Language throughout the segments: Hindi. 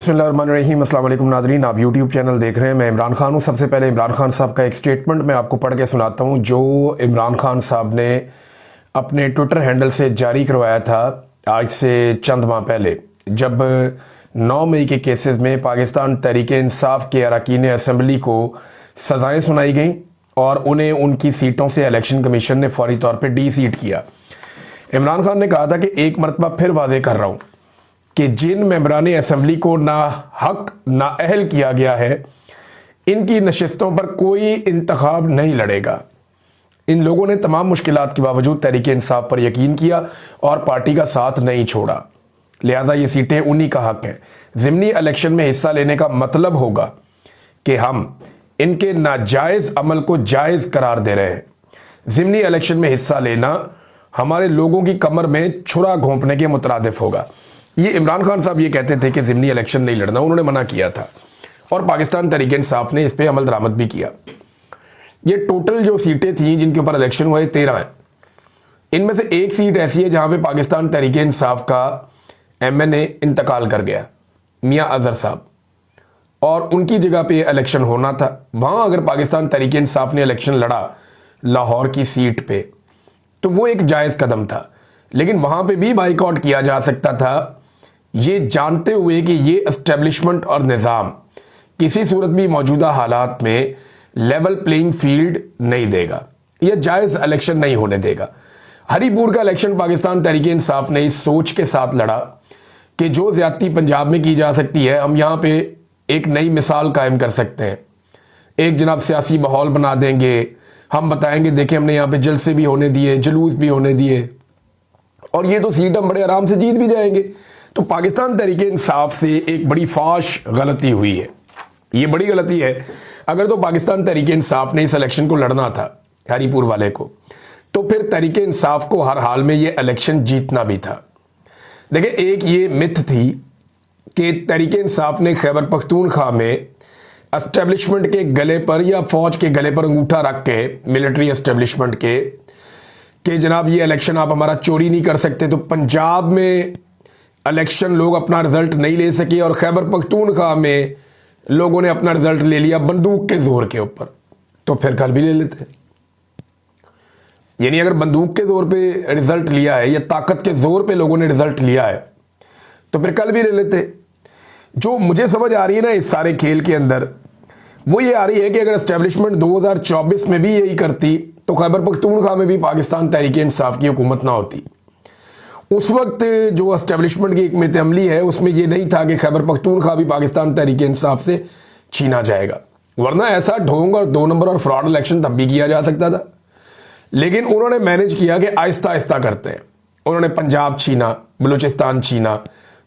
बिस्मिल्लाहिर्रहमानिर्रहीम। अस्सलाम वालेकुम नाज़रीन, आप यूट्यूब चैनल देख रहे हैं। मैं इमरान खान हूँ। सबसे पहले इमरान खान साहब का एक स्टेटमेंट मैं आपको पढ़ के सुनाता हूँ जो इमरान खान साहब ने अपने ट्विटर हैंडल से जारी करवाया था आज से चंद माह पहले, जब 9 मई के केसेस में पाकिस्तान तहरीक इंसाफ के अरकान असम्बली को सज़ाएँ सुनाई गई और उन्हें उनकी सीटों से इलेक्शन कमीशन ने फौरी तौर पर डी सीट किया। इमरान खान ने कहा था कि एक मरतबा फिर वादे कर रहा हूँ कि जिन मेंबरान असम्बली को ना हक ना अहल किया गया है, इनकी नशिस्तों पर कोई इंतखाब नहीं लड़ेगा। इन लोगों ने तमाम मुश्किलात के बावजूद तहरीक इंसाफ पर यकीन किया और पार्टी का साथ नहीं छोड़ा, लिहाजा ये सीटें उन्हीं का हक है। ज़िमनी इलेक्शन में हिस्सा लेने का मतलब होगा कि हम इनके नाजायज़ अमल को जायज़ करार दे रहे हैं। ज़िमनी इलेक्शन में हिस्सा लेना हमारे लोगों की कमर में छुरा घोंपने के मुतरादिफ होगा। ये इमरान खान साहब ये कहते थे कि ज़िमनी इलेक्शन नहीं लड़ना, उन्होंने मना किया था और पाकिस्तान तहरीक इंसाफ ने इस पर अमल दरामद भी किया। ये टोटल जो सीटें थीं जिनके ऊपर इलेक्शन हुए 13 हैं। इनमें से एक सीट ऐसी है जहां पे पाकिस्तान तहरीक इंसाफ का MNA इंतकाल कर गया, मियां अजहर साहब, और उनकी जगह पे इलेक्शन होना था। वहां अगर पाकिस्तान तहरीक इंसाफ ने इलेक्शन लड़ा लाहौर की सीट पे तो वो एक जायज़ कदम था, लेकिन वहां पे भी बाइकआउट किया जा सकता था, ये जानते हुए कि ये एस्टेब्लिशमेंट और निज़ाम किसी सूरत भी मौजूदा हालात में लेवल प्लेइंग फील्ड नहीं देगा, यह जायज़ इलेक्शन नहीं होने देगा। हरीपुर का इलेक्शन पाकिस्तान तहरीक इंसाफ ने इस सोच के साथ लड़ा कि जो ज़्यादती पंजाब में की जा सकती है, हम यहाँ पे एक नई मिसाल कायम कर सकते हैं। एक जनाब सियासी माहौल बना देंगे, हम बताएंगे देखें हमने यहाँ पे जलसे भी होने दिए, जुलूस भी होने दिए, और ये तो सीट हम बड़े आराम से जीत भी जाएंगे। तो पाकिस्तान तहरीक इंसाफ से एक बड़ी फाश गलती हुई है, ये बड़ी गलती है। अगर तो पाकिस्तान तहरीक इंसाफ ने इस इलेक्शन को लड़ना था हरीपुर वाले को, तो फिर तहरीक इंसाफ को हर हाल में ये इलेक्शन जीतना भी था। देखिए, एक ये मिथ थी कि तहरीक इंसाफ ने खैबर पख्तूनख्वा में एस्टेब्लिशमेंट के गले पर या फौज के गले पर अंगूठा रख के, मिलिट्री एस्टेब्लिशमेंट के, कि जनाब ये इलेक्शन आप हमारा चोरी नहीं कर सकते। तो पंजाब में इलेक्शन लोग अपना रिजल्ट नहीं ले सके और खैबर पख्तूनख्वा में लोगों ने अपना रिजल्ट ले लिया बंदूक के जोर के ऊपर, तो फिर कल भी ले लेते। यानी अगर बंदूक के जोर पे रिजल्ट लिया है या ताकत के जोर पे लोगों ने रिजल्ट लिया है तो फिर कल भी ले लेते। जो मुझे समझ आ रही है ना इस सारे खेल के अंदर, वो ये आ रही है कि अगर एस्टेब्लिशमेंट 2024 में भी यही करती तो खैबर पख्तूनख्वा में भी पाकिस्तान तहरीक इंसाफ की हुकूमत ना होती। उस वक्त जो एस्टेब्लिशमेंट की हिकमत अमली है उसमें यह नहीं था कि खैबर पख्तूनख्वा भी पाकिस्तान तहरीक इंसाफ से छीना जाएगा, वरना ऐसा ढोंग और 2 नंबर और फ्रॉड इलेक्शन तब भी किया जा सकता था। लेकिन उन्होंने मैनेज किया कि आहिस्ता आहिस्ता करते हैं। उन्होंने पंजाब छीना, बलूचिस्तान छीना,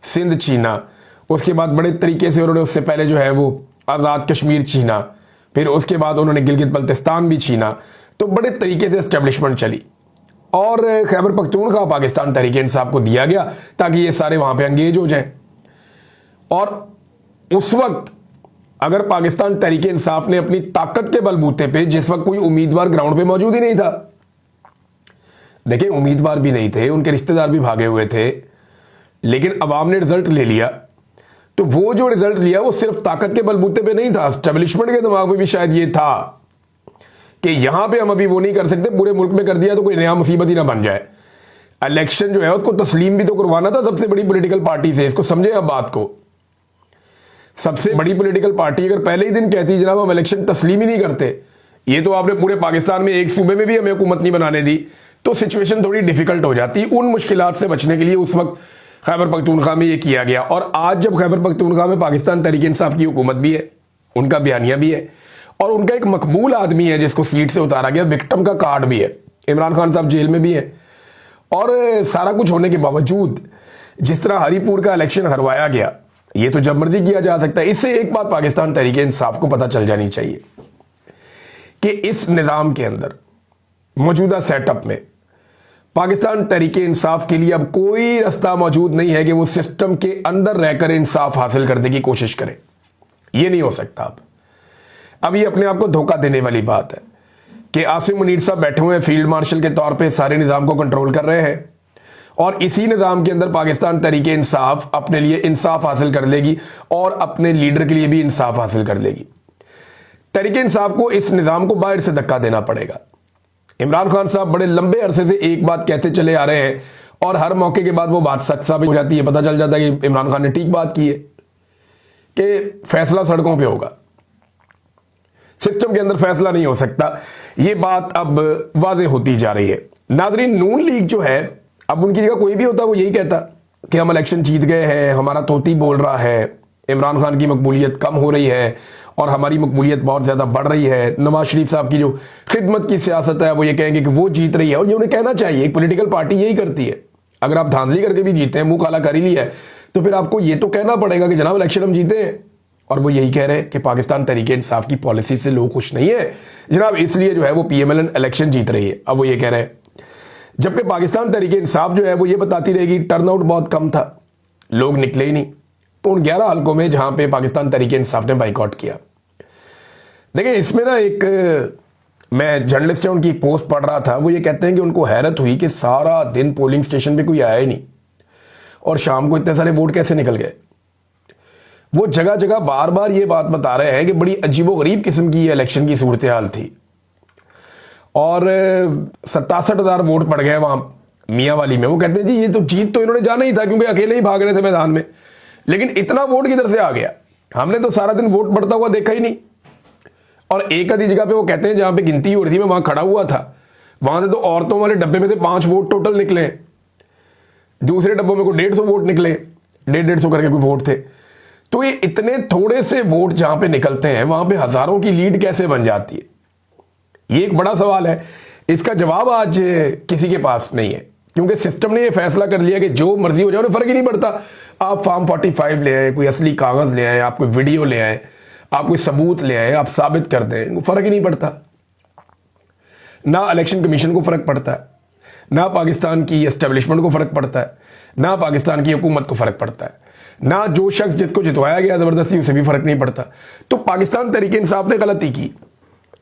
सिंध छीना, उसके बाद बड़े तरीके से उन्होंने उससे पहले जो है वो आज़ाद कश्मीर छीना, फिर उसके बाद उन्होंने गिलगित बल्तिस्तान भी छीना। तो बड़े तरीके से एस्टेब्लिशमेंट चली और खैबर पख्तूनख्वा पाकिस्तान तहरीक इंसाफ को दिया गया ताकि ये सारे वहां पे एंगेज हो जाएं। और उस वक्त अगर पाकिस्तान तहरीक इंसाफ ने अपनी ताकत के बलबूते पे, जिस वक्त कोई उम्मीदवार ग्राउंड पे मौजूद ही नहीं था, देखिए उम्मीदवार भी नहीं थे, उनके रिश्तेदार भी भागे हुए थे, लेकिन अवाम ने रिजल्ट ले लिया, तो वो जो रिजल्ट लिया वो सिर्फ ताकत के बलबूते पे नहीं था, एस्टेब्लिशमेंट के दिमाग में भी शायद ये था कि यहां पे हम अभी वो नहीं कर सकते, पूरे मुल्क में कर दिया तो कोई नया मुसीबत ही ना बन जाए। इलेक्शन जो है उसको तस्लीम भी तो करवाना था सबसे बड़ी पॉलिटिकल पार्टी से। इसको समझे आप बात को। सबसे बड़ी पॉलिटिकल पार्टी अगर पहले ही दिन कहती जनाब हम इलेक्शन तस्लीम ही नहीं करते, ये तो आपने पूरे पाकिस्तान में एक सूबे में भी हमें हुकूमत नहीं बनाने दी, तो सिचुएशन थोड़ी डिफिकल्ट हो जाती। उन मुश्किलात से बचने के लिए उस वक्त खैबर पख्तूनख्वा में ये किया गया। और आज जब खैबर पख्तूनख्वा में पाकिस्तान तहरीक इंसाफ की हुकूमत भी है, उनका बयानिया भी है और उनका एक मकबूल आदमी है जिसको सीट से उतारा गया, विक्टिम का कार्ड भी है, इमरान खान साहब जेल में भी है, और सारा कुछ होने के बावजूद जिस तरह हरीपुर का इलेक्शन हरवाया गया, ये तो जब मर्जी किया जा सकता है। इससे एक बात पाकिस्तान तहरीक इंसाफ को पता चल जानी चाहिए कि इस निज़ाम के अंदर मौजूदा सेटअप में पाकिस्तान तहरीक इंसाफ के लिए अब कोई रास्ता मौजूद नहीं है कि वो सिस्टम के अंदर रहकर इंसाफ हासिल करने की कोशिश करे। ये नहीं हो सकता। अब ये अपने आप को धोखा देने वाली बात है कि आसिम मुनीर साहब बैठे हुए हैं फील्ड मार्शल के तौर पे, सारे निज़ाम को कंट्रोल कर रहे हैं और इसी निज़ाम के अंदर पाकिस्तान तहरीके इंसाफ अपने लिए इंसाफ हासिल कर लेगी और अपने लीडर के लिए भी इंसाफ हासिल कर लेगी। तहरीके इंसाफ को इस निज़ाम को बाहर से धक्का देना पड़ेगा। इमरान खान साहब बड़े लंबे अरसे से एक बात कहते चले आ रहे हैं और हर मौके के बाद वो बात सच साबित हो जाती है। पता चल जाता है कि इमरान खान ने ठीक बात की है कि फैसला सड़कों पे होगा, सिस्टम के अंदर फैसला नहीं हो सकता। ये बात अब वाज़ेह होती जा रही है। नाज़रीन, नून लीग जो है, अब उनकी जगह कोई भी होता वो यही कहता कि हम इलेक्शन जीत गए हैं, हमारा तोती बोल रहा है, इमरान खान की मकबूलियत कम हो रही है और हमारी मकबूलियत बहुत ज़्यादा बढ़ रही है। नवाज शरीफ साहब की जो खिदमत की सियासत है वो ये कहेंगे कि वो जीत रही है, और ये उन्हें कहना चाहिए। एक पॉलिटिकल पार्टी यही करती है। अगर आप धांधली करके भी जीते हैं, मुंह काला कर ही लिया है, तो फिर आपको ये तो कहना पड़ेगा कि जनाब इलेक्शन हम जीते हैं। और वो यही कह रहे हैं कि पाकिस्तान तहरीके इंसाफ की पॉलिसी से लोग खुश नहीं है जनाब, इसलिए जो है वो PMLN इलेक्शन जीत रही है। अब वो ये कह रहे हैं, जबकि पाकिस्तान तहरीके इंसाफ जो है वो ये बताती रहेगी टर्नआउट बहुत कम था, लोग निकले ही नहीं। तो उन 11 हल्कों में जहां पे पाकिस्तान तहरीके इंसाफ ने बाइकआउट किया। देखिए, इसमें ना एक मैं जर्नलिस्ट है उनकी एक पोस्ट पढ़ रहा था, वो ये कहते हैं कि उनको हैरत हुई कि सारा दिन पोलिंग स्टेशन पे कोई आया ही नहीं और शाम को इतने सारे वोट कैसे निकल गए। वो जगह जगह बार बार ये बात बता रहे हैं कि बड़ी अजीबोगरीब किस्म की इलेक्शन की सूरत हाल थी और 67,000 वोट पड़ गए वहां मियाँ वाली में। वो कहते हैं जी ये तो जीत तो इन्होंने जाना ही था क्योंकि अकेले ही भाग रहे थे मैदान में, लेकिन इतना वोट किधर से आ गया, हमने तो सारा दिन वोट पड़ता हुआ देखा ही नहीं। और एक आधी जगह पे वो कहते हैं जहां पे गिनती हो रही थी, मैं वहां खड़ा हुआ था, वहां से तो औरतों वाले डब्बे में से 5 वोट टोटल निकले, दूसरे डब्बों में को 150 वोट निकले, 150 करके कोई वोट थे। तो ये इतने थोड़े से वोट जहां पे निकलते हैं वहां पे हजारों की लीड कैसे बन जाती है, ये एक बड़ा सवाल है। इसका जवाब आज किसी के पास नहीं है, क्योंकि सिस्टम ने ये फैसला कर लिया कि जो मर्जी हो जाए, उन्हें फर्क ही नहीं पड़ता। आप फॉर्म 45 ले आए, कोई असली कागज ले आए, आप कोई वीडियो ले आए, आप कोई सबूत ले आए, आप साबित कर दें, इनको फर्क ही नहीं पड़ता। ना इलेक्शन कमीशन को फर्क पड़ता है, ना पाकिस्तान की एस्टेब्लिशमेंट को फर्क पड़ता है, ना पाकिस्तान की हुकूमत को फर्क पड़ता है, ना जो शख्स जिसको जितवाया गया जबरदस्ती उसे भी फर्क नहीं पड़ता। तो पाकिस्तान तहरीके इंसाफ ने गलती की।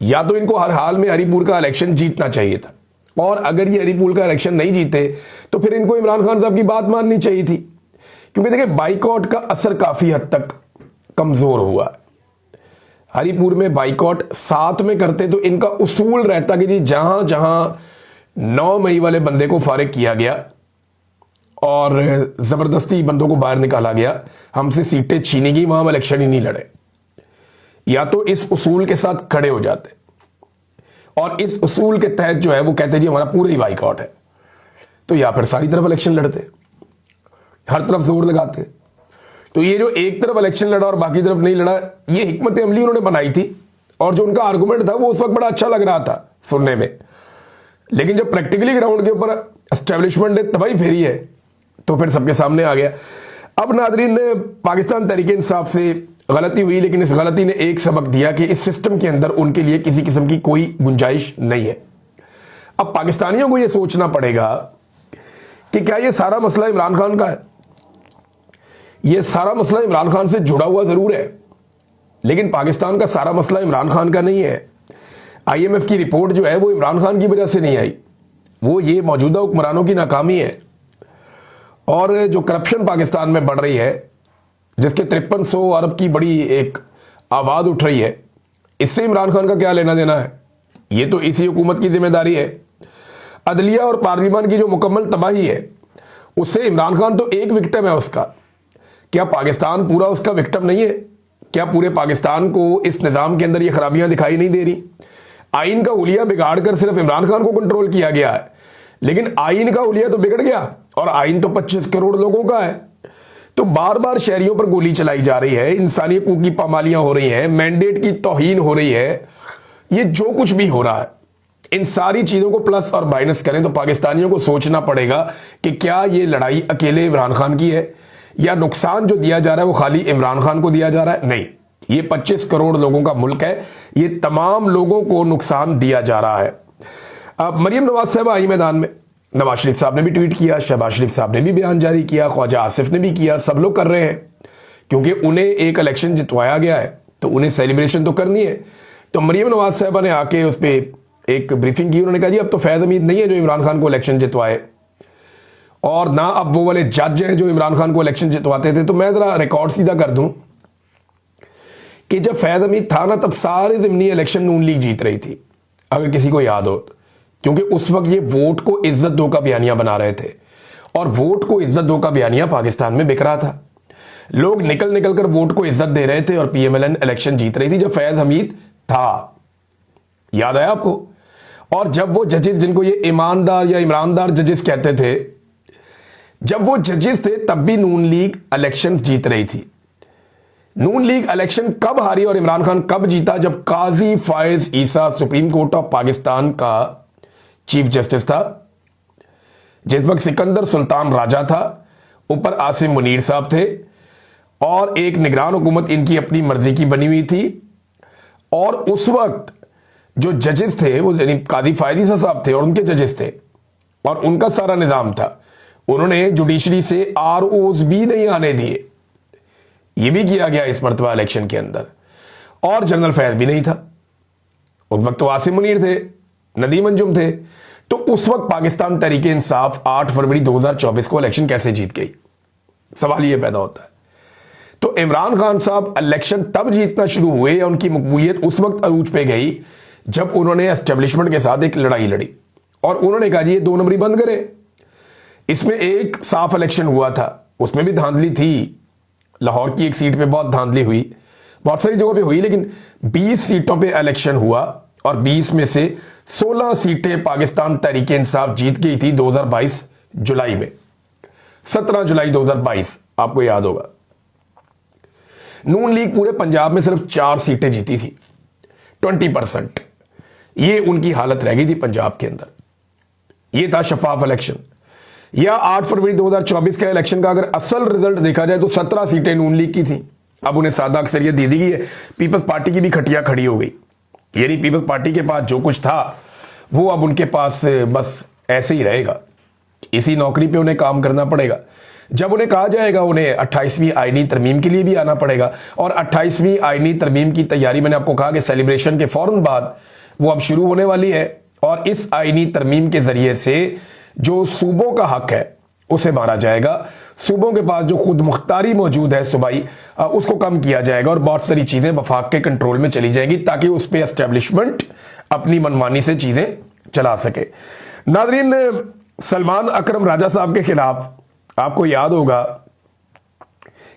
या तो इनको हर हाल में हरीपुर का इलेक्शन जीतना चाहिए था, और अगर ये हरीपुर का इलेक्शन नहीं जीते तो फिर इनको इमरान खान साहब की बात माननी चाहिए थी। क्योंकि देखिए, बाइकआउट का असर काफी हद तक कमजोर हुआ। हरीपुर में बाइकआउट साथ में करते तो इनका उसूल रहता कि जी जहां जहां 9 मई वाले बंदे को फारिग किया गया और जबरदस्ती बंदों को बाहर निकाला गया, हमसे सीटें छीनी गई, वहां हम इलेक्शन ही नहीं लड़े। या तो इस उसूल के साथ खड़े हो जाते और इस उसूल के तहत जो है वो कहते जी हमारा पूरा ही बाइकआउट है, तो या फिर सारी तरफ इलेक्शन लड़ते, हर तरफ जोर लगाते। तो ये जो एक तरफ इलेक्शन लड़ा और बाकी तरफ नहीं लड़ा, ये हिकमत अमली उन्होंने बनाई थी, और जो उनका आर्गुमेंट था वो उस वक्त बड़ा अच्छा लग रहा था सुनने में। लेकिन जब प्रैक्टिकली ग्राउंड के ऊपर एस्टेब्लिशमेंट ने तबाही फेरी है तो फिर सबके सामने आ गया। अब नाजरीन, पाकिस्तान तहरीके इंसाफ से गलती हुई, लेकिन इस गलती ने एक सबक दिया कि इस सिस्टम के अंदर उनके लिए किसी किस्म की कोई गुंजाइश नहीं है। अब पाकिस्तानियों को यह सोचना पड़ेगा कि क्या यह सारा मसला इमरान खान का है। यह सारा मसला इमरान खान से जुड़ा हुआ जरूर है, लेकिन पाकिस्तान का सारा मसला इमरान खान का नहीं है। IMF की रिपोर्ट जो है वो इमरान खान की वजह से नहीं आई, वो ये मौजूदा हुक्मरानों की नाकामी है। और जो करप्शन पाकिस्तान में बढ़ रही है, जिसके 5300 अरब की बड़ी एक आवाज उठ रही है, इससे इमरान खान का क्या लेना देना है? ये तो इसी हुकूमत की जिम्मेदारी है। अदलिया और पार्लियामान की जो मुकम्मल तबाही है, उससे इमरान खान तो एक विक्टिम है उसका। क्या पाकिस्तान पूरा उसका विक्टिम नहीं है? क्या पूरे पाकिस्तान को इस निज़ाम के अंदर ये खराबियां दिखाई नहीं दे रही? आइन का हुलिया बिगाड़ कर सिर्फ इमरान खान को कंट्रोल किया गया है, लेकिन आइन का हुलिया तो बिगड़ गया, और आइन तो 25 करोड़ लोगों का है। तो बार बार शहरियों पर गोली चलाई जा रही है, इंसानी हकूक की पामालियां हो रही हैं, मैंडेट की तौहीन हो रही है। ये जो कुछ भी हो रहा है, इन सारी चीजों को प्लस और माइनस करें तो पाकिस्तानियों को सोचना पड़ेगा कि क्या ये लड़ाई अकेले इमरान खान की है, या नुकसान जो दिया जा रहा है वो खाली इमरान खान को दिया जा रहा है? नहीं, ये 25 करोड़ लोगों का मुल्क है, ये तमाम लोगों को नुकसान दिया जा रहा है। अब मरियम नवाज साहब आई मैदान में, नवाज शरीफ साहब ने भी ट्वीट किया, शहबाज शरीफ साहब ने भी बयान जारी किया, ख्वाजा आसिफ ने भी किया, सब लोग कर रहे हैं, क्योंकि उन्हें एक इलेक्शन जितवाया गया है तो उन्हें सेलिब्रेशन तो करनी है। तो मरियम नवाज साहबा ने आके उस पर एक ब्रीफिंग की, उन्होंने कहा जी अब तो फैज़ उम्मीद नहीं है जो इमरान खान को इलेक्शन जितवाए। और ना अब वो वाले जज हैं जो इमरान खान को इलेक्शन जितवाते थे। तो मैं जरा रिकॉर्ड सीधा कर दूं कि जब फैज हमीद था ना, तब सारे ज़िमनी इलेक्शन नून लीग जीत रही थी, अगर किसी को याद हो तो। क्योंकि उस वक्त ये वोट को इज्जत दो का बयानिया बना रहे थे, और वोट को इज्जत दो का बयानिया पाकिस्तान में बिक रहा था। लोग निकल निकल कर वोट को इज्जत दे रहे थे और पीएमएलएन इलेक्शन जीत रही थी जब फैज हमीद था। याद आया आपको? और जब वो जजेस, जिनको ये ईमानदार या ईमानदार जजेस कहते थे, जब वो जजेस थे तब भी नून लीग इलेक्शन जीत रही थी। नून लीग इलेक्शन कब हारी और इमरान खान कब जीता? जब काजी फायज ईसा सुप्रीम कोर्ट ऑफ पाकिस्तान का चीफ जस्टिस था, जिस वक्त सिकंदर सुल्तान राजा था, ऊपर आसिम मुनीर साहब थे, और एक निगरान हुकूमत इनकी अपनी मर्जी की बनी हुई थी। और उस वक्त जो जजेस थे वो यानी काजी फायज ईसा साहब थे और उनके जजेस थे, और उनका सारा निजाम था। उन्होंने जुडिशरी से आरओज भी नहीं आने दिए। ये भी किया गया इस मरतबा इलेक्शन के अंदर। और जनरल फैज भी नहीं था उस वक्त, तो आसिम मुनीर थे, नदीम अंजुम थे। तो उस वक्त पाकिस्तान तहरीक इंसाफ 8 फरवरी 2024 को इलेक्शन कैसे जीत गई? सवाल ये पैदा होता है। तो इमरान खान साहब इलेक्शन तब जीतना शुरू हुए या उनकी मकबूलियत उस वक्त अरूज पे गई जब उन्होंने एस्टेब्लिशमेंट के साथ एक लड़ाई लड़ी और उन्होंने कहा जी ये 2 नंबरी बंद करें। इसमें एक साफ इलेक्शन हुआ था, उसमें भी धांधली थी। लाहौर की एक सीट पे बहुत धांधली हुई, बहुत सारी जगहों पे हुई, लेकिन 20 सीटों पे इलेक्शन हुआ और 20 में से 16 सीटें पाकिस्तान तहरीक इंसाफ जीत गई थी 2022 जुलाई में। 17 जुलाई 2022 आपको याद होगा। नून लीग पूरे पंजाब में सिर्फ 4 सीटें जीती थी, 20%। ये उनकी हालत रह गई थी पंजाब के अंदर। ये था शफाफ इलेक्शन। या 8 फरवरी 2024 का इलेक्शन का अगर असल रिजल्ट देखा जाए तो 17 सीटें नून लीग की थी। अब उन्हें सादा अक्सरियत दे दी गई है। पीपल्स पार्टी की भी खटिया खड़ी हो गई, यानी पीपल्स पार्टी के पास जो कुछ था वो अब उनके पास बस ऐसे ही रहेगा। इसी नौकरी पे उन्हें काम करना पड़ेगा। जब उन्हें कहा जाएगा उन्हें 28वीं आईनी तरमीम के लिए भी आना पड़ेगा, और 28वीं आईनी तरमीम की तैयारी मैंने आपको कहा कि सेलिब्रेशन के फौरन बाद वो अब शुरू होने वाली है। और इस आईनी तरमीम के जरिए से जो सूबों का हक है उसे मारा जाएगा। सूबों के पास जो खुद मुख्तारी मौजूद है सूबाई, उसको कम किया जाएगा और बहुत सारी चीजें वफाक के कंट्रोल में चली जाएंगी ताकि उस पर एस्टेब्लिशमेंट अपनी मनमानी से चीजें चला सके। नाजरीन, सलमान अकरम राजा साहब के खिलाफ आपको याद होगा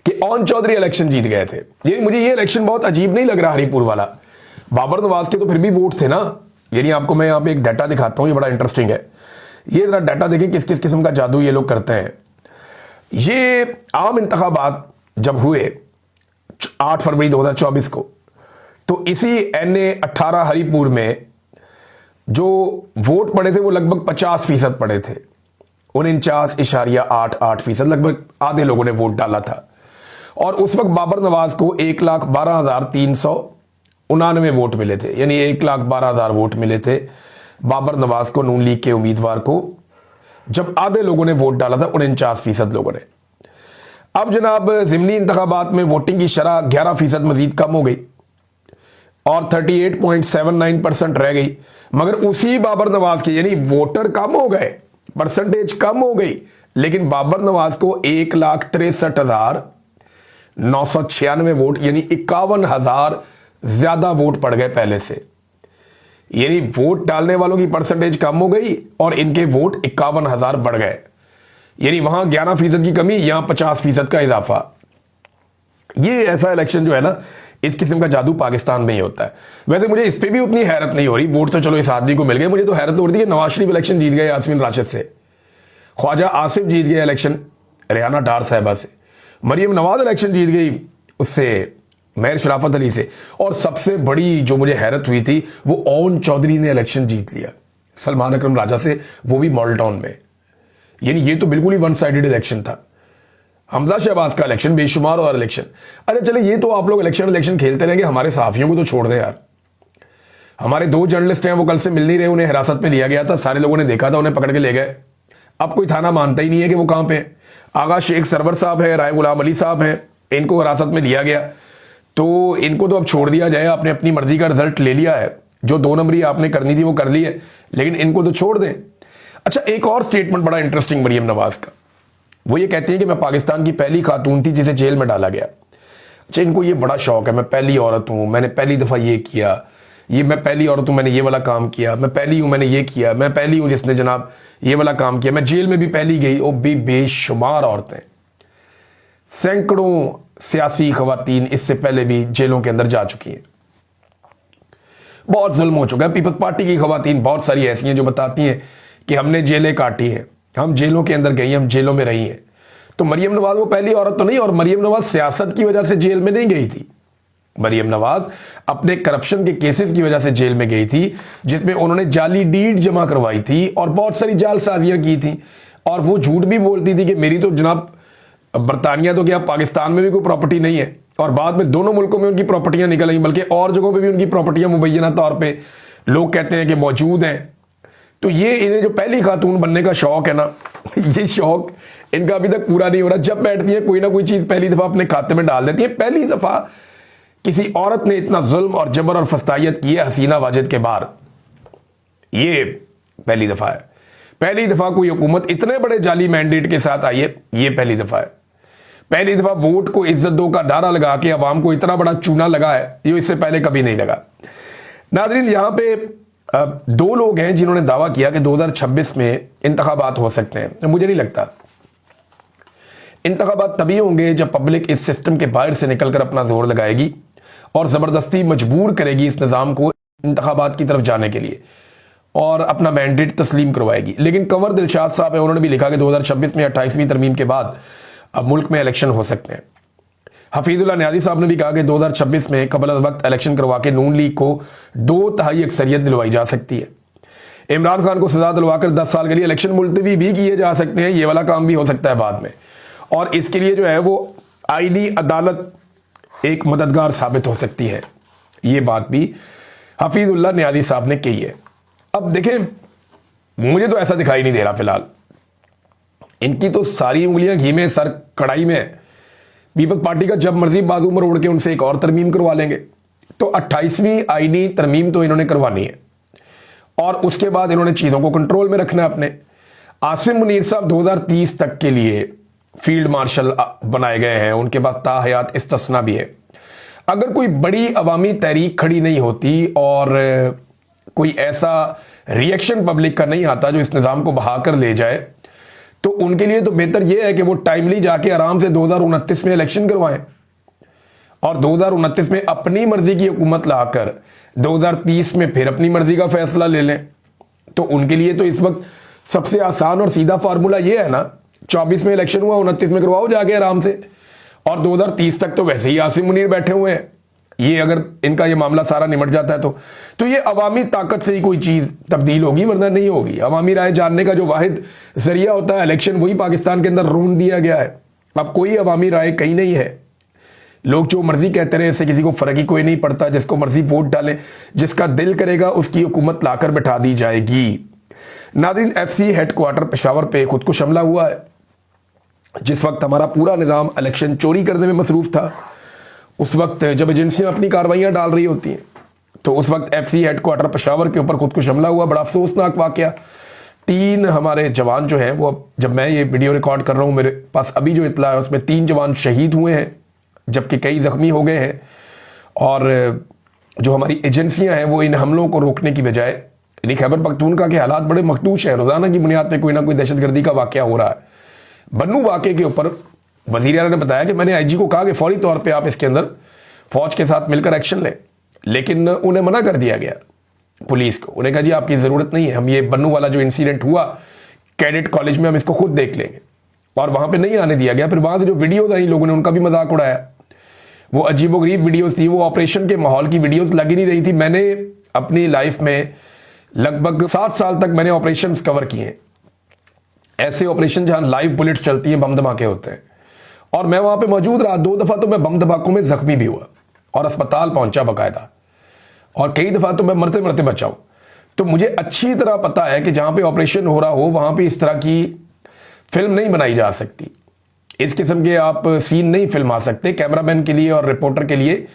कि ओन चौधरी इलेक्शन जीत गए थे। ये मुझे ये इलेक्शन बहुत अजीब नहीं लग रहा हरीपुर वाला। बाबर नवाज के तो फिर भी वोट थे ना। यानी आपको मैं यहां पे एक डाटा दिखाता हूं, ये बड़ा इंटरेस्टिंग है। ये जरा डाटा देखें किस किस किस्म का जादू ये लोग करते हैं। ये आम इंतखाबात जब हुए 8 फरवरी 2024 को, तो इसी NA 18 हरीपुर में जो वोट पड़े थे वो लगभग 50% पड़े थे। 49.88%, लगभग आधे लोगों ने वोट डाला था। और उस वक्त बाबर नवाज को 1,12,399 वोट मिले थे, यानी 1,12,000 वोट मिले थे बाबर नवाज को, नून लीग के उम्मीदवार को, जब आधे लोगों ने वोट डाला था 49% लोगों ने। अब जनाब ज़िमनी इंतखाबात में वोटिंग की शरह 11% मजीद कम हो गई और 38.79% रह गई। मगर उसी बाबर नवाज के, यानी वोटर कम हो गए, परसेंटेज कम हो गई, लेकिन बाबर नवाज को 1,63,996 वोट, यानी 51,000 ज्यादा वोट पड़ गए पहले से। यानी वोट डालने वालों की परसेंटेज कम हो गई और इनके वोट 51,000 बढ़ गए। यानी वहां 11% की कमी, यहां 50% का इजाफा। ये ऐसा इलेक्शन जो है ना, इस किस्म का जादू पाकिस्तान में ही होता है। वैसे मुझे इस पे भी उतनी हैरत नहीं हो रही, वोट तो चलो इस आदमी को मिल गए। मुझे तो हैरत हो रही है कि नवाज शरीफ इलेक्शन जीत गए यास्मीन राशिद से, ख्वाजा आसिफ जीत गए इलेक्शन रेहाना डार साहिबा से, मरियम नवाज इलेक्शन जीत गई उससे, महर शराफत अली से, और सबसे बड़ी जो मुझे हैरत हुई थी वो ओन चौधरी ने इलेक्शन जीत लिया सलमान अकरम राजा से, वो भी मॉडल टाउन में। यानी ये तो बिल्कुल ही वन साइडेड इलेक्शन था। हमजा शहबाज का इलेक्शन, बेशुमार और इलेक्शन। अच्छा चले, ये तो आप लोग इलेक्शन खेलते रहेंगे, हमारे सहाफियों को तो छोड़ दें यार। हमारे 2 जर्नलिस्ट हैं, वो कल से मिल नहीं रहे, उन्हें हिरासत में लिया गया था, सारे लोगों ने देखा था, उन्हें पकड़ के ले गए। अब कोई थाना मानता ही नहीं है कि वो कहां पे। आगा शेख सरवर साहब है, राय गुलाम अली साहब हैं, इनको हिरासत में लिया गया, तो इनको तो अब छोड़ दिया जाए। आपने अपनी मर्जी का रिजल्ट ले लिया है, जो 2 नंबरी आपने करनी थी वो कर ली है, लेकिन इनको तो छोड़ दें। अच्छा, एक और स्टेटमेंट बड़ा इंटरेस्टिंग मरियम नवाज का, वो ये कहती है कि मैं पाकिस्तान की पहली खातून थी जिसे जेल में डाला गया। अच्छा, इनको ये बड़ा शौक है, मैं पहली औरत हूं, मैंने पहली दफा ये किया, ये मैं पहली औरत हूं, मैंने ये वाला काम किया, मैं पहली हूं, मैंने ये किया, मैं पहली हूं जिसने जनाब ये वाला काम किया, मैं जेल में भी पहली गई। और भी बेशुमार औरतें, सैकड़ों सियासी खवातीन इससे पहले भी जेलों के अंदर जा चुकी हैं। बहुत जुल्म हो चुका है। पीपल्स पार्टी की खवातीन बहुत सारी ऐसी हैं जो बताती हैं कि हमने जेलें काटी हैं, हम जेलों के अंदर गई, हम जेलों में रही हैं। तो मरियम नवाज वो पहली औरत तो नहीं, और मरियम नवाज सियासत की वजह से जेल में नहीं गई थी। मरियम नवाज अपने करप्शन के केसेस की वजह से जेल में गई थी, जिसमें उन्होंने जाली डीड जमा करवाई थी और बहुत सारी जालसाजियां की थी। और वो झूठ भी बोलती थी कि मेरी तो जनाब बरतानिया तो क्या, पाकिस्तान में भी कोई प्रॉपर्टी नहीं है। और बाद में दोनों मुल्कों में उनकी प्रॉपर्टियां निकल आई, बल्कि और जगहों पे भी उनकी प्रॉपर्टियां मुबैना तौर पे लोग कहते हैं कि मौजूद हैं। तो ये इन्हें जो पहली खातून बनने का शौक है ना, ये शौक इनका अभी तक पूरा नहीं हो रहा। जब बैठती है कोई ना कोई चीज पहली दफा अपने खाते में डाल देती है। पहली दफा किसी औरत ने इतना जुल्म और जबर और फस्तायत की है हसीना वाजिद के बाहर, ये पहली दफा है। पहली दफा कोई हुकूमत इतने बड़े जाली मैंडेट के साथ आई है, ये पहली दफा है। पहली दफा वोट को इज्जत दो का नारा लगा के अवाम को इतना बड़ा चूना लगा है, जो इससे पहले कभी नहीं लगा। नाज़रीन, यहां पे दो लोग हैं जिन्होंने दावा किया कि 2026 में इंतखाबात हो सकते हैं। मुझे नहीं लगता इंतखाबात तभी होंगे जब पब्लिक इस सिस्टम के बाहर से निकलकर अपना जोर लगाएगी और जबरदस्ती मजबूर करेगी इस निज़ाम को इंतखाबात की तरफ जाने के लिए और अपना मैंडेट तस्लीम करवाएगी। लेकिन कंवर दिलशाद साहब है, उन्होंने भी लिखा कि 2026 में 28वीं तरमीम के बाद अब मुल्क में इलेक्शन हो सकते हैं। हफीजुल्लाह न्याजी साहब ने भी कहा कि 2026 में कबल अज़ वक्त इलेक्शन करवा के नून लीग को 2/3 अक्सरियत दिलवाई जा सकती है। इमरान खान को सजा दिलवाकर 10 साल के लिए इलेक्शन मुलतवी भी किए जा सकते हैं। ये वाला काम भी हो सकता है बाद में, और इसके लिए जो है वो आईनी अदालत एक मददगार साबित हो सकती है। ये बात भी हफीजुल्लाह न्याजी साहब ने कही है। अब देखें, मुझे तो ऐसा दिखाई नहीं दे रहा फिलहाल, इनकी तो सारी उंगलियां घी में, सर कढ़ाई में है। पीपल्स पार्टी का जब मर्जी बाजू मरोड़ के उनसे एक और तरमीम करवा लेंगे। तो 28वीं आईनी तरमीम तो इन्होंने करवानी है, और उसके बाद इन्होंने चीजों को कंट्रोल में रखना है अपने। आसिम मुनीर साहब 2030 तक के लिए फील्ड मार्शल बनाए गए हैं, उनके पास ताहयात इस्तिस्ना भी है। अगर कोई बड़ी अवामी तहरीक खड़ी नहीं होती और कोई ऐसा रिएक्शन पब्लिक का नहीं आता जो इस निज़ाम को बहा कर ले जाए, तो उनके लिए तो बेहतर यह है कि वो टाइमली जाके आराम से 2029 में इलेक्शन करवाएं और 2029 में अपनी मर्जी की हुकूमत लाकर 2030 में फिर अपनी मर्जी का फैसला ले लें। तो उनके लिए तो इस वक्त सबसे आसान और सीधा फार्मूला यह है ना, 24 में इलेक्शन हुआ, 29 में करवाओ जाके आराम से, और 2030 तक तो वैसे ही आसिम मुनीर बैठे हुए हैं। ये अगर इनका ये मामला सारा निमट जाता है तो ये अवामी ताकत से ही कोई चीज तब्दील होगी, वरना नहीं होगी। अवामी राय जानने का जो वाहिद जरिया होता है इलेक्शन, वही पाकिस्तान के अंदर रोन दिया गया है। अब कोई अवामी राय कहीं नहीं है। लोग जो मर्जी कहते रहे, इससे किसी को फर्क ही कोई नहीं पड़ता। जिसको मर्जी वोट डालें, जिसका दिल करेगा उसकी हुकूमत लाकर बैठा दी जाएगी। नाज़रीन, FC हेडक्वार्टर पेशावर पे खुद को हमला हुआ है। जिस वक्त हमारा पूरा निज़ाम इलेक्शन चोरी करने में मसरूफ था, उस वक्त जब एजेंसियां अपनी कार्रवाइयां डाल रही होती हैं, तो उस वक्त FC हेडक्वार्टर पेशावर के ऊपर खुद को हमला हुआ। बड़ा अफसोसनाक वाकया। 3 हमारे जवान जो हैं, वो जब मैं ये वीडियो रिकॉर्ड कर रहा हूँ, मेरे पास अभी जो इत्तला है उसमें 3 जवान शहीद हुए हैं, जबकि कई जख्मी हो गए हैं। और जो हमारी एजेंसियां हैं वो इन हमलों को रोकने की बजाय, यानी खैबर पख्तूनख्वा के हालात बड़े मखदूश हैं। रोजाना की बुनियाद पर कोई ना कोई दहशतगर्दी का वाकया हो रहा है। बन्नू वाकये के ऊपर वज़ीर आला ने बताया कि मैंने IG को कहा कि फौरी तौर पे आप इसके अंदर फौज के साथ मिलकर एक्शन लें, लेकिन उन्हें मना कर दिया गया पुलिस को। उन्हें कहा जी आपकी ज़रूरत नहीं है, हम ये बन्नू वाला जो इंसिडेंट हुआ कैडेट कॉलेज में, हम इसको खुद देख लेंगे, और वहां पे नहीं आने दिया गया। फिर वहां से जो वीडियोज आई, लोगों ने उनका भी मजाक उड़ाया। वो अजीबोगरीब वीडियोज थी, वो ऑपरेशन के माहौल की वीडियोज लग ही नहीं रही थी। मैंने अपनी लाइफ में लगभग 7 साल तक मैंने ऑपरेशन कवर किए, ऐसे ऑपरेशन जहां लाइव बुलेट्स चलती हैं, बम धमाके होते हैं, और मैं वहां पे मौजूद रहा। 2 दफा तो मैं बम धमाकों में जख्मी भी हुआ और अस्पताल पहुंचा बाकायदा, और कई दफा तो मैं मरते मरते बचा हूं। तो मुझे अच्छी तरह पता है कि जहां पे ऑपरेशन हो रहा हो वहां पे इस तरह की फिल्म नहीं बनाई जा सकती। इस किस्म के आप सीन नहीं फिल्मा सकते। कैमरामैन के लिए और रिपोर्टर के लिए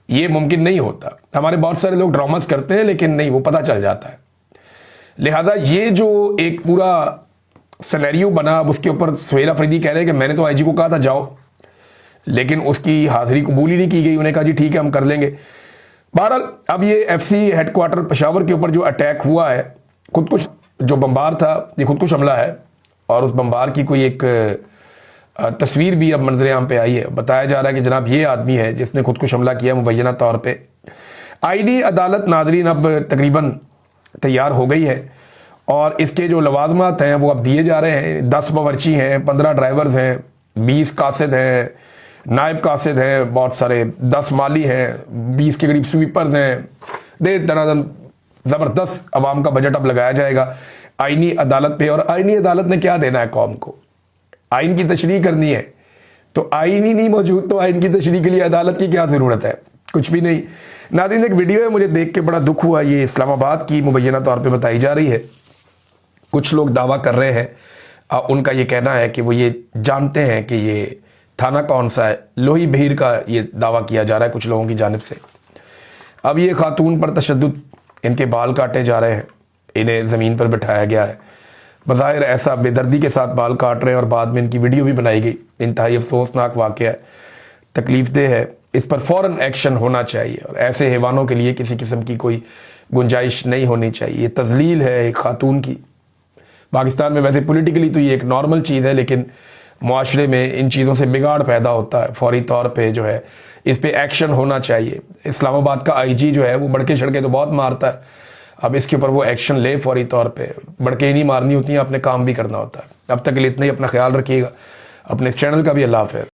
ये मुमकिन नहीं होता। हमारे बहुत सारे लोग ड्रामास करते हैं, लेकिन नहीं, वो पता चल जाता है। लिहाजा ये जो एक पूरा सिनेरियो बना, अब उसके ऊपर सुहेल अफरीदी कह रहे हैं कि मैंने तो आईजी को कहा था जाओ, लेकिन उसकी हाजिरी कबूल ही नहीं की गई। उन्हें कहा जी ठीक है हम कर लेंगे। बहरहाल अब ये एफसी हेडक्वार्टर पेशावर के ऊपर जो अटैक हुआ है, खुदकुश जो बम्बार था, ये खुदकुश हमला है और उस बम्बार की कोई एक तस्वीर भी अब मंजर आम पे आई है। बताया जा रहा है कि जनाब ये आदमी है जिसने खुदकुश हमला किया मुबैना तौर पे। आईनी अदालत नादरीन अब तकरीबन तैयार हो गई है और इसके जो लवाजमात हैं वो अब दिए जा रहे हैं। 10 बावर्ची हैं, 15 ड्राइवर्स हैं, 20 कासिद हैं, नायब कासिद हैं, बहुत सारे 10 माली हैं, 20 के करीब स्वीपर्स हैं। दनादन ज़बरदस्त अवाम का बजट अब लगाया जाएगा आईनी अदालत पे। और आईनी अदालत ने क्या देना है कौम को? आइन की तशरीह करनी है, तो आइन ही नहीं मौजूद तो आइन की तशरीह के लिए अदालत की क्या ज़रूरत है? कुछ भी नहीं। नाज़रीन एक वीडियो है, मुझे देख के बड़ा दुख हुआ। ये इस्लामाबाद की मुबैना तौर पे बताई जा रही है। कुछ लोग दावा कर रहे हैं, उनका ये कहना है कि वो ये जानते हैं कि ये थाना कौन सा है। लोही बहीर का ये दावा किया जा रहा है कुछ लोगों की जानिब से। अब ये खातून पर तशद्दुद, इनके बाल काटे जा रहे हैं, इन्हें ज़मीन पर बिठाया गया है। बज़ाहिर ऐसा बेदर्दी के साथ बाल काट रहे हैं और बाद में इनकी वीडियो भी बनाई गई। इंतहाई अफसोसनाक वाक़या है, तकलीफ़देह है। इस पर फ़ौरन एक्शन होना चाहिए और ऐसे हैवानों के लिए किसी किस्म की कोई गुंजाइश नहीं होनी चाहिए। ये तज़लील है एक खातून की। पाकिस्तान में वैसे पॉलिटिकली तो ये एक नॉर्मल चीज़ है, लेकिन मुआशरे में इन चीज़ों से बिगाड़ पैदा होता है। फौरी तौर पे जो है इस पर एक्शन होना चाहिए। इस्लामाबाद का आईजी जो है वो बड़के छड़के तो बहुत मारता है, अब इसके ऊपर वो एक्शन ले फौरी तौर पे। बड़के ही नहीं मारनी होती हैं, अपने काम भी करना होता है। अब तक के लिए इतना ही, अपना ख्याल रखिएगा, अपने इस चैनल का भी। अल्लाह हाफ़िज़।